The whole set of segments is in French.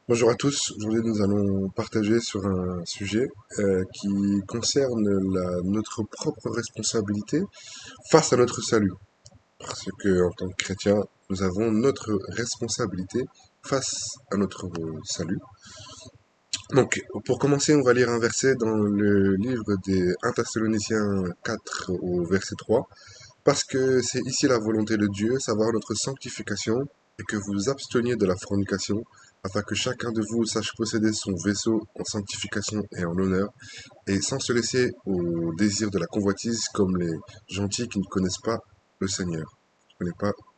Bonjour à tous, aujourd'hui nous allons partager sur un sujet qui concerne notre propre responsabilité face à notre salut. Parce que en tant que chrétien, nous avons notre responsabilité face à notre salut. Donc pour commencer, on va lire un verset dans le livre des 1 Thessaloniciens 4 au verset 3. Parce que c'est ici la volonté de Dieu, savoir notre sanctification, et que vous vous absteniez de la fornication, afin que chacun de vous sache posséder son vaisseau en sanctification et en honneur, et sans se laisser au désir de la convoitise comme les gentils qui ne connaissent pas le Seigneur,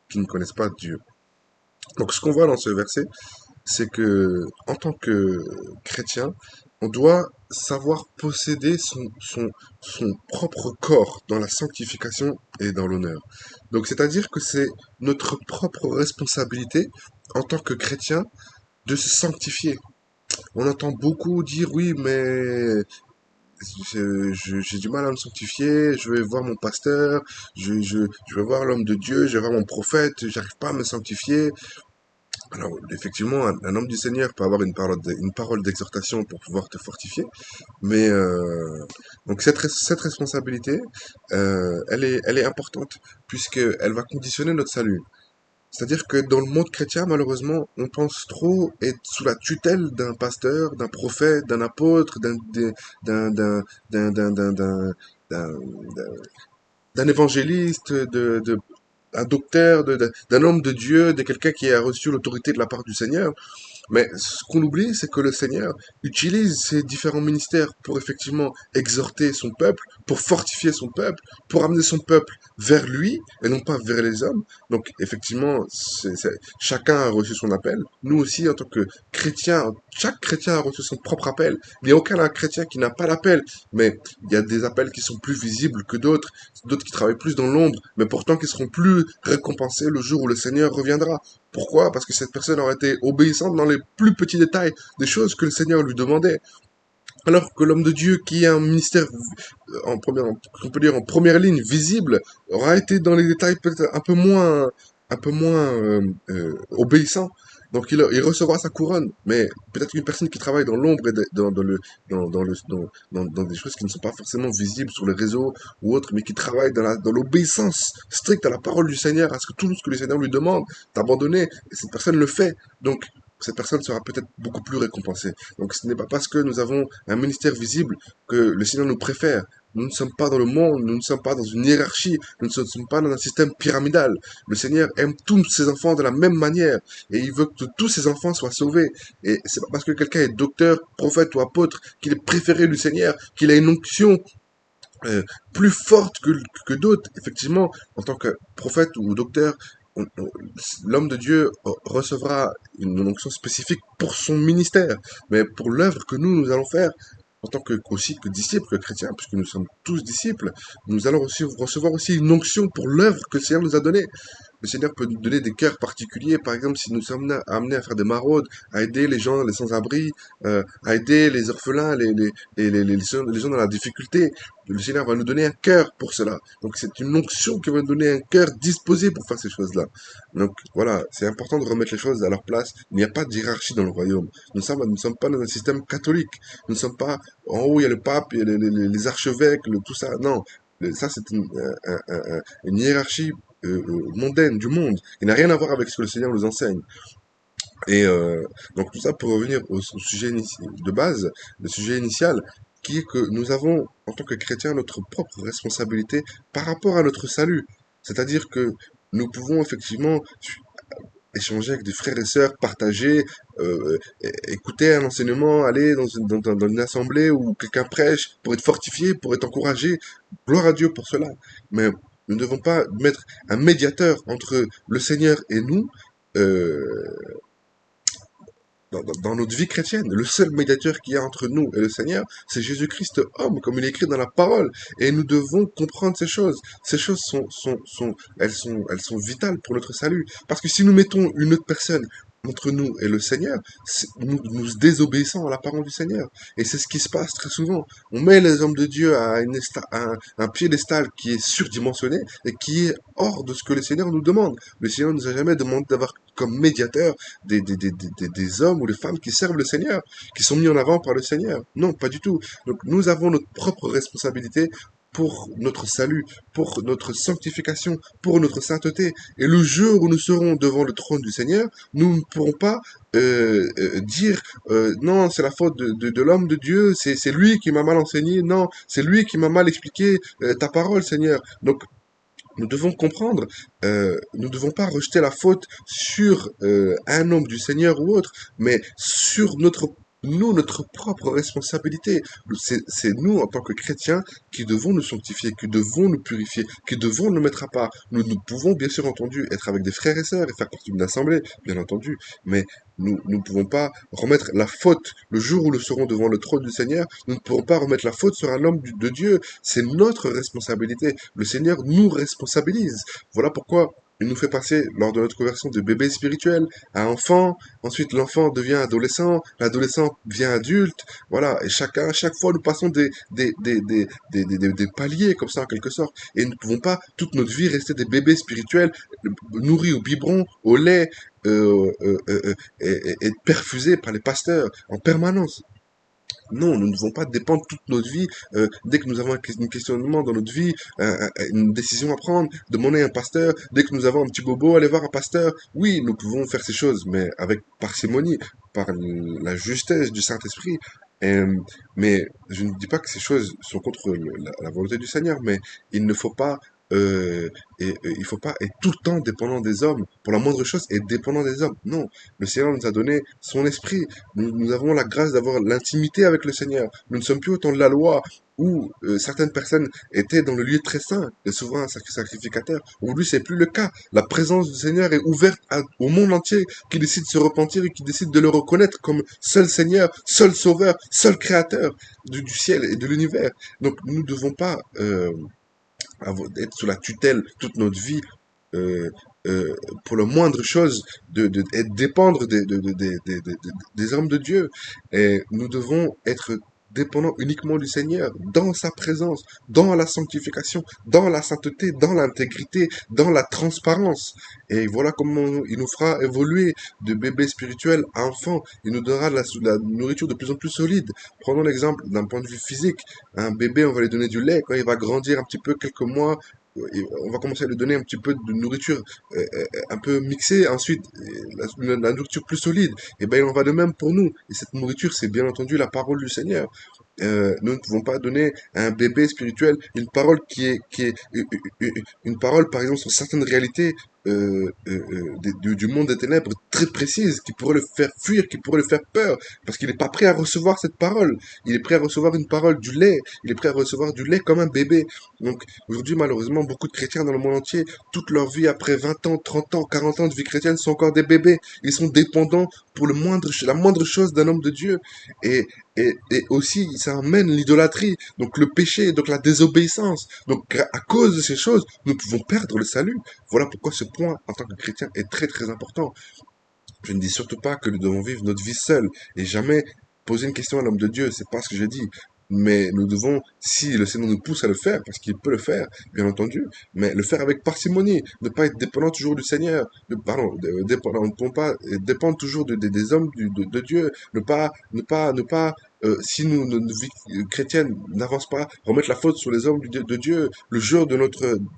qui ne connaissent pas Dieu. Donc ce qu'on voit dans ce verset, c'est que en tant que chrétien, on doit savoir posséder son propre corps dans la sanctification et dans l'honneur. Donc c'est-à-dire que c'est notre propre responsabilité en tant que chrétien de se sanctifier. On entend beaucoup dire oui, mais j'ai du mal à me sanctifier, je vais voir mon pasteur, je vais voir l'homme de Dieu, je vais voir mon prophète, j'arrive pas à me sanctifier. Alors, effectivement, un homme du Seigneur peut avoir une parole d'exhortation pour pouvoir te fortifier, mais donc cette responsabilité, elle est importante puisqu'elle va conditionner notre salut. C'est-à-dire que dans le monde chrétien, malheureusement, on pense trop être sous la tutelle d'un pasteur, d'un prophète, d'un apôtre, d'un, d'un, d'un, d'un, d'un, d'un, d'un- d'un évangéliste, un docteur, d'un homme de Dieu, de quelqu'un qui a reçu l'autorité de la part du Seigneur. Mais ce qu'on oublie, c'est que le Seigneur utilise ces différents ministères pour effectivement exhorter son peuple, pour fortifier son peuple, pour amener son peuple vers lui et non pas vers les hommes. Donc effectivement, chacun a reçu son appel. Nous aussi, en tant que chrétiens, chaque chrétien a reçu son propre appel. Il n'y a aucun chrétien qui n'a pas l'appel, mais il y a des appels qui sont plus visibles que d'autres, d'autres qui travaillent plus dans l'ombre, mais pourtant qui seront plus récompensés le jour où le Seigneur reviendra. Pourquoi? Parce que cette personne aurait été obéissante dans les plus petits détails des choses que le Seigneur lui demandait. Alors que l'homme de Dieu, qui a un ministère on peut dire en première ligne, visible, aura été dans les détails peut-être un peu moins obéissant. Donc il recevra sa couronne. Mais peut-être qu'une personne qui travaille dans l'ombre et dans des choses qui ne sont pas forcément visibles sur les réseaux ou autres, mais qui travaille dans l'obéissance stricte à la parole du Seigneur, à ce que tout ce que le Seigneur lui demande d'abandonner, et cette personne le fait. Donc cette personne sera peut-être beaucoup plus récompensée. Donc ce n'est pas parce que nous avons un ministère visible que le Seigneur nous préfère. Nous ne sommes pas dans le monde, nous ne sommes pas dans une hiérarchie, nous ne sommes pas dans un système pyramidal. Le Seigneur aime tous ses enfants de la même manière et il veut que tous ses enfants soient sauvés. Et c'est pas parce que quelqu'un est docteur, prophète ou apôtre qu'il est préféré du Seigneur, qu'il a une onction euh, plus forte que d'autres. Effectivement, en tant que prophète ou docteur, l'homme de Dieu recevra une onction spécifique pour son ministère, mais pour l'œuvre que nous allons faire en tant que aussi que disciples, que chrétiens, puisque nous sommes tous disciples, nous allons aussi recevoir aussi une onction pour l'œuvre que le Seigneur nous a donnée. Le Seigneur peut nous donner des cœurs particuliers, par exemple, si nous sommes amenés à faire des maraudes, à aider les gens, les sans-abri, à aider les orphelins, les gens dans la difficulté. Le Seigneur va nous donner un cœur pour cela. Donc c'est une onction qui va nous donner un cœur disposé pour faire ces choses-là. Donc voilà, c'est important de remettre les choses à leur place. Il n'y a pas de hiérarchie dans le royaume. Nous ne sommes pas dans un système catholique. Nous ne sommes pas en haut, il y a le pape, il y a les archevêques, tout ça. Non, ça c'est une hiérarchie mondaine du monde. Il n'a rien à voir avec ce que le Seigneur nous enseigne. Et donc tout ça pour revenir au sujet de base, le sujet initial, qui est que nous avons, en tant que chrétiens, notre propre responsabilité par rapport à notre salut. C'est-à-dire que nous pouvons effectivement échanger avec des frères et sœurs, partager, écouter un enseignement, aller dans une assemblée où quelqu'un prêche pour être fortifié, pour être encouragé. Gloire à Dieu pour cela. Mais nous ne devons pas mettre un médiateur entre le Seigneur et nous, euh, dans notre vie chrétienne. Le seul médiateur qu'il y a entre nous et le Seigneur, c'est Jésus-Christ homme, comme il est écrit dans la parole. Et nous devons comprendre ces choses. Ces choses elles sont vitales pour notre salut. Parce que si nous mettons une autre personne entre nous et le Seigneur, nous désobéissons à la parole du Seigneur. Et c'est ce qui se passe très souvent. On met les hommes de Dieu à un piédestal qui est surdimensionné et qui est hors de ce que le Seigneur nous demande. Le Seigneur nous a jamais demandé d'avoir comme médiateur des hommes ou des femmes qui servent le Seigneur, qui sont mis en avant par le Seigneur. Non, pas du tout. Donc nous avons notre propre responsabilité pour notre salut, pour notre sanctification, pour notre sainteté. Et le jour où nous serons devant le trône du Seigneur, nous ne pourrons pas dire non, c'est la faute de l'homme de Dieu, c'est lui qui m'a mal enseigné, non, c'est lui qui m'a mal expliqué ta parole, Seigneur. Donc nous devons comprendre, nous ne devons pas rejeter la faute sur un homme du Seigneur ou autre, mais sur notre propre responsabilité. C'est nous, en tant que chrétiens, qui devons nous sanctifier, qui devons nous purifier, qui devons nous mettre à part. Nous pouvons, bien sûr, entendu, être avec des frères et sœurs et faire partie d'une assemblée, bien entendu, mais nous ne pouvons pas remettre la faute le jour où nous serons devant le trône du Seigneur. Nous ne pourrons pas remettre la faute sur un homme de Dieu. C'est notre responsabilité. Le Seigneur nous responsabilise. Voilà pourquoi il nous fait passer, lors de notre conversion, de bébé spirituel à enfant. Ensuite, l'enfant devient adolescent. L'adolescent devient adulte. Voilà. Et chaque fois, nous passons des paliers, comme ça, en quelque sorte. Et nous ne pouvons pas, toute notre vie, rester des bébés spirituels, nourris au biberon, au lait, et perfusés par les pasteurs en permanence. Non, nous ne devons pas dépendre toute notre vie. Dès que nous avons un questionnement dans notre vie, une décision à prendre, demander à un pasteur. Dès que nous avons un petit bobo, aller voir un pasteur. Oui, nous pouvons faire ces choses, mais avec parcimonie, par la justesse du Saint-Esprit. Mais je ne dis pas que ces choses sont contre la volonté du Seigneur, mais il ne faut pas il faut pas être tout le temps dépendant des hommes. Pour la moindre chose, être dépendant des hommes. Non, le Seigneur nous a donné son esprit. Nous avons la grâce d'avoir l'intimité avec le Seigneur. Nous ne sommes plus au temps de la loi où certaines personnes étaient dans le lieu très saint, le souverain sacrificateur. Aujourd'hui, c'est plus le cas. La présence du Seigneur est ouverte au monde entier qui décide de se repentir et qui décide de le reconnaître comme seul Seigneur, seul Sauveur, seul Créateur du ciel et de l'univers. Donc, nous ne devons pas être sous la tutelle toute notre vie euh, euh, pour la moindre chose, dépendre des hommes de Dieu. Et nous devons être dépendants uniquement du Seigneur, dans sa présence, dans la sanctification, dans la sainteté, dans l'intégrité, dans la transparence. Et voilà comment il nous fera évoluer de bébé spirituel à enfant. Il nous donnera la nourriture de plus en plus solide. Prenons l'exemple d'un point de vue physique. Un bébé, on va lui donner du lait. Quand il va grandir un petit peu, quelques mois, on va commencer à lui donner un petit peu de nourriture un peu mixée, ensuite la nourriture plus solide. Et ben il en va de même pour nous. Et cette nourriture, c'est bien entendu la parole du Seigneur. Nous ne pouvons pas donner à un bébé spirituel une parole qui est une parole, par exemple, sur certaines réalités du monde des ténèbres très précises, qui pourrait le faire fuir, qui pourrait le faire peur, parce qu'il n'est pas prêt à recevoir cette parole. Il est prêt à recevoir une parole du lait. Il est prêt à recevoir du lait comme un bébé. Donc aujourd'hui, malheureusement, beaucoup de chrétiens dans le monde entier, toute leur vie, après 20 ans, 30 ans, 40 ans de vie chrétienne, sont encore des bébés. Ils sont dépendants pour la moindre chose d'un homme de Dieu. Et, et aussi, ça emmène l'idolâtrie, donc le péché, donc la désobéissance. Donc à cause de ces choses, nous pouvons perdre le salut. Voilà pourquoi ce point, en tant que chrétien, est très très important. Je ne dis surtout pas que nous devons vivre notre vie seule et jamais poser une question à l'homme de Dieu, c'est pas ce que j'ai dit. Mais nous devons, si le Seigneur nous pousse à le faire, parce qu'il peut le faire, bien entendu, mais le faire avec parcimonie, ne pas être dépendant toujours du Seigneur, dépendant, ne pas dépendre toujours des hommes de Dieu, ne pas si notre vie chrétienne n'avance pas, remettre la faute sur les hommes de Dieu, le jour où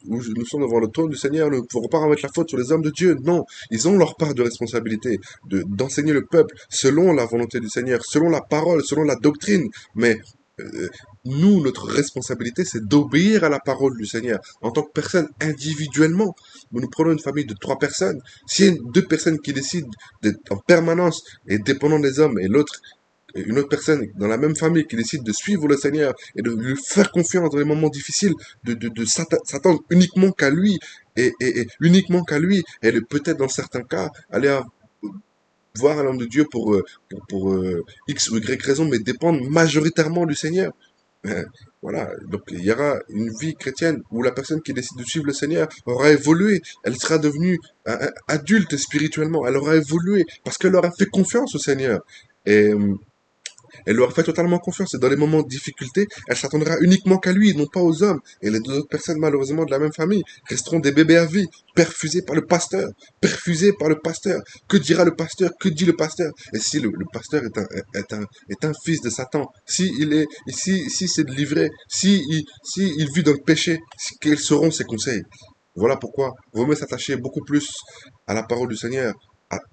nous sommes devant le trône du Seigneur, nous ne pourrons pas remettre la faute sur les hommes de Dieu, non, ils ont leur part de responsabilité, d'enseigner le peuple selon la volonté du Seigneur, selon la parole, selon la doctrine, mais euh, nous, notre responsabilité, c'est d'obéir à la parole du Seigneur. En tant que personne, individuellement, nous prenons une famille de 3 personnes. S'il y a deux personnes qui décident d'être en permanence et dépendant des hommes et une autre personne dans la même famille qui décide de suivre le Seigneur et de lui faire confiance dans les moments difficiles, de s'attendre uniquement qu'à lui et uniquement qu'à lui, et peut-être dans certains cas aller voir un homme de Dieu pour X ou Y raison, mais dépendre majoritairement du Seigneur. Euh, Voilà, donc il y aura une vie chrétienne où la personne qui décide de suivre le Seigneur aura évolué, elle sera devenue adulte spirituellement, elle aura évolué parce qu'elle aura fait confiance au Seigneur. Et elle leur fait totalement confiance et dans les moments de difficulté, elle s'attendra uniquement qu'à lui, non pas aux hommes. Et les deux autres personnes, malheureusement, de la même famille, resteront des bébés à vie, perfusés par le pasteur, perfusés par le pasteur. Que dira le pasteur? Que dit le pasteur? Et si le pasteur est un fils de Satan, si c'est livré, si il vit dans le péché, quels seront ses conseils? Voilà pourquoi vaut mieux s'attacher beaucoup plus à la parole du Seigneur,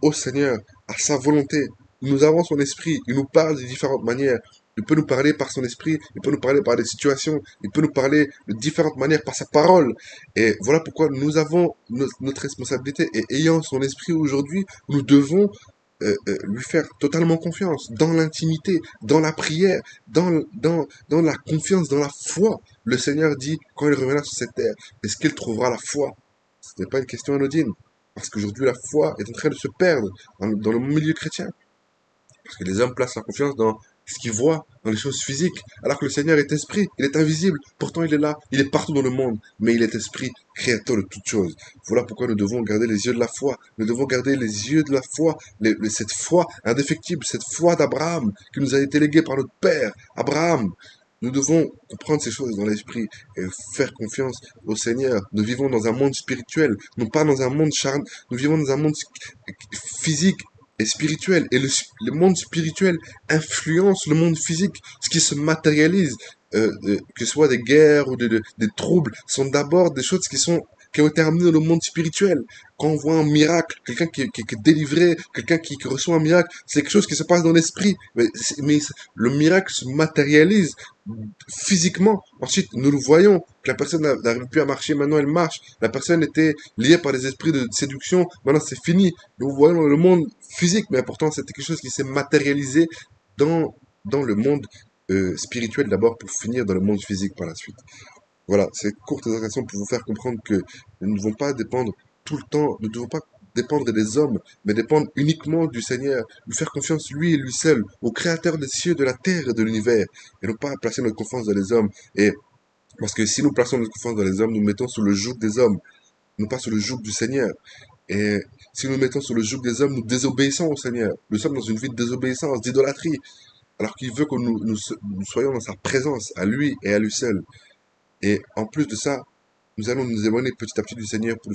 au Seigneur, à sa volonté. Nous avons son esprit, il nous parle de différentes manières. Il peut nous parler par son esprit, il peut nous parler par des situations, il peut nous parler de différentes manières par sa parole. Et voilà pourquoi nous avons notre responsabilité. Et ayant son esprit aujourd'hui, nous devons lui faire totalement confiance dans l'intimité, dans la prière, dans la confiance, dans la foi. Le Seigneur dit, quand il reviendra sur cette terre, est-ce qu'il trouvera la foi? Ce n'est pas une question anodine. Parce qu'aujourd'hui, la foi est en train de se perdre dans le milieu chrétien. Parce que les hommes placent leur confiance dans ce qu'ils voient, dans les choses physiques, alors que le Seigneur est esprit, il est invisible, pourtant il est là, il est partout dans le monde, mais il est esprit, créateur de toutes choses. Voilà pourquoi nous devons garder les yeux de la foi, nous devons garder les yeux de la foi, cette foi indéfectible, cette foi d'Abraham, qui nous a été léguée par notre Père, Abraham. Nous devons comprendre ces choses dans l'esprit et faire confiance au Seigneur. Nous vivons dans un monde spirituel, non pas dans un monde charnel. Nous vivons dans un monde physique et spirituel. Et le monde spirituel influence le monde physique. Ce qui se matérialise, que ce soit des guerres ou des troubles, sont d'abord des choses qui ont été amenées dans le monde spirituel. Quand on voit un miracle, quelqu'un qui est délivré, quelqu'un qui reçoit un miracle, c'est quelque chose qui se passe dans l'esprit. Mais le miracle se matérialise physiquement. Ensuite, nous le voyons, que la personne n'arrive plus à marcher, maintenant elle marche. La personne était liée par des esprits de séduction, maintenant c'est fini. Nous voyons le monde physique, mais pourtant c'était quelque chose qui s'est matérialisé dans le monde spirituel d'abord pour finir dans le monde physique par la suite. Voilà, ces courtes explications pour vous faire comprendre que nous ne devons pas dépendre tout le temps, nous ne devons pas dépendre des hommes, mais dépendre uniquement du Seigneur, lui faire confiance lui et lui seul, au Créateur des cieux, de la terre et de l'univers, et non pas placer notre confiance dans les hommes. Et parce que si nous plaçons notre confiance dans les hommes, nous mettons sous le joug des hommes, non pas sous le joug du Seigneur. Et si nous mettons sous le joug des hommes, nous désobéissons au Seigneur. Nous sommes dans une vie de désobéissance, d'idolâtrie, alors qu'il veut que nous soyons dans sa présence, à lui et à lui seul. Et en plus de ça, nous allons nous éloigner petit à petit du Seigneur pour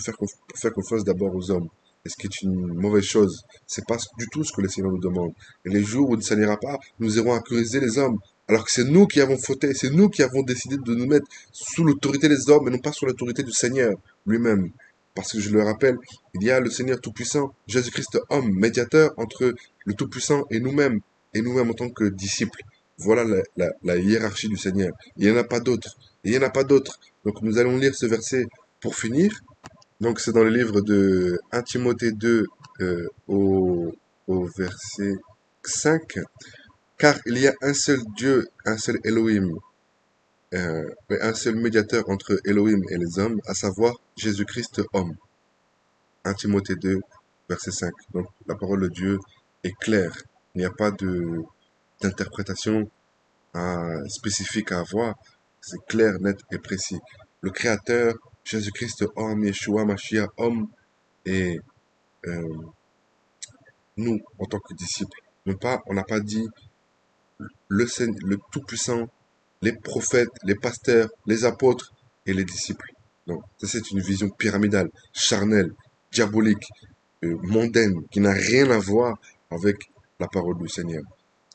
faire confiance d'abord aux hommes. Et ce qui est une mauvaise chose. C'est pas du tout ce que le Seigneur nous demande. Et les jours où ça n'ira pas, nous irons accuser les hommes. Alors que c'est nous qui avons fauté, c'est nous qui avons décidé de nous mettre sous l'autorité des hommes et non pas sous l'autorité du Seigneur lui-même. Parce que je le rappelle, il y a le Seigneur Tout-Puissant, Jésus-Christ homme, médiateur entre le Tout-Puissant et nous-mêmes en tant que disciples. Voilà la hiérarchie du Seigneur. Il n'y en a pas d'autre. Il n'y en a pas d'autre. Donc nous allons lire ce verset pour finir. Donc c'est dans le livre de 1 Timothée 2 au verset 5. Car il y a un seul Dieu, un seul Elohim, et un seul médiateur entre Elohim et les hommes, à savoir Jésus-Christ homme. 1 Timothée 2, verset 5. Donc la parole de Dieu est claire. Il n'y a pas d'interprétation spécifique à avoir. C'est clair, net et précis. Le Créateur, Jésus-Christ, homme, Yeshua, Mashiach, homme, et euh, nous, en tant que disciples. On n'a pas dit le Tout-Puissant, les prophètes, les pasteurs, les apôtres et les disciples. Non, ça c'est une vision pyramidale, charnelle, diabolique, mondaine, qui n'a rien à voir avec la parole du Seigneur.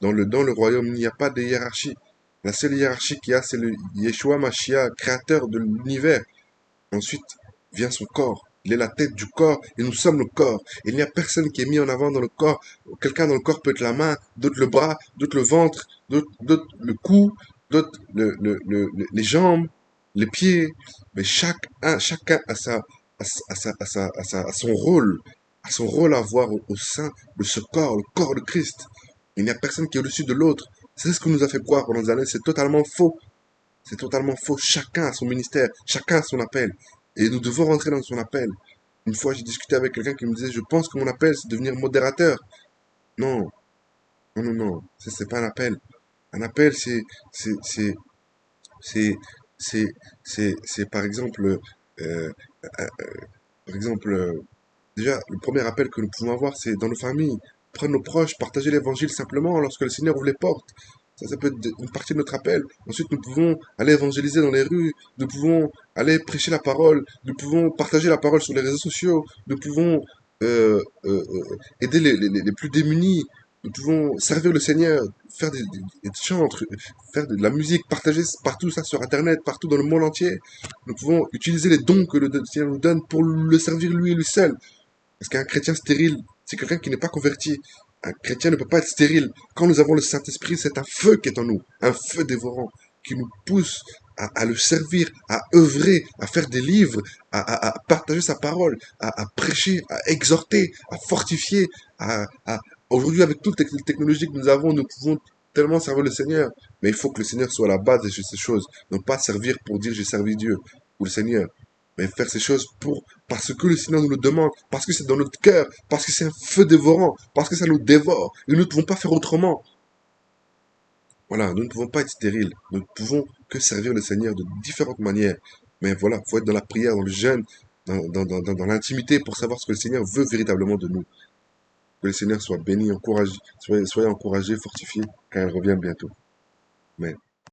Dans le royaume, il n'y a pas de hiérarchie. La seule hiérarchie qu'il y a, c'est le Yeshua Mashiach, créateur de l'univers. Ensuite vient son corps. Il est la tête du corps et nous sommes le corps. Il n'y a personne qui est mis en avant dans le corps. Quelqu'un dans le corps peut être la main, d'autres le bras, d'autres le ventre, d'autres le cou, d'autres les jambes, les pieds. Mais chacun a son rôle à avoir au sein de ce corps, le corps de Christ. Il n'y a personne qui est au-dessus de l'autre. C'est ce que nous a fait croire pendant des années. C'est totalement faux. C'est totalement faux. Chacun a son ministère, chacun a son appel. Et nous devons rentrer dans son appel. Une fois, j'ai discuté avec quelqu'un qui me disait, je pense que mon appel, c'est de devenir modérateur. Non, non, non, non. Ça, c'est pas un appel. Un appel, c'est C'est, c'est, c'est par exemple, euh, euh, par exemple, déjà, le premier appel que nous pouvons avoir, c'est dans nos familles. Prendre nos proches, partager l'évangile simplement lorsque le Seigneur ouvre les portes. Ça peut être une partie de notre appel. Ensuite, nous pouvons aller évangéliser dans les rues. Nous pouvons aller prêcher la parole. Nous pouvons partager la parole sur les réseaux sociaux. Nous pouvons aider les plus démunis. Nous pouvons servir le Seigneur, faire des chants, faire de la musique, partager partout ça sur Internet, partout dans le monde entier. Nous pouvons utiliser les dons que le Seigneur nous donne pour le servir lui et lui seul. Parce qu'un chrétien stérile, c'est quelqu'un qui n'est pas converti. Un chrétien ne peut pas être stérile. Quand nous avons le Saint-Esprit, c'est un feu qui est en nous, un feu dévorant, qui nous pousse à le servir, à œuvrer, à faire des livres, à partager sa parole, à prêcher, à exhorter, à fortifier. Aujourd'hui, avec toutes les technologies que nous avons, nous pouvons tellement servir le Seigneur. Mais il faut que le Seigneur soit la base de ces choses. Ne pas servir pour dire j'ai servi Dieu ou le Seigneur, mais faire ces choses parce que le Seigneur nous le demande, parce que c'est dans notre cœur, parce que c'est un feu dévorant, parce que ça nous dévore, et nous ne pouvons pas faire autrement. Voilà, nous ne pouvons pas être stériles, nous ne pouvons que servir le Seigneur de différentes manières. Mais voilà, il faut être dans la prière, dans le jeûne, dans l'intimité pour savoir ce que le Seigneur veut véritablement de nous. Que le Seigneur soit béni, encouragé, soyez encouragés, fortifiés, car il revient bientôt. Amen.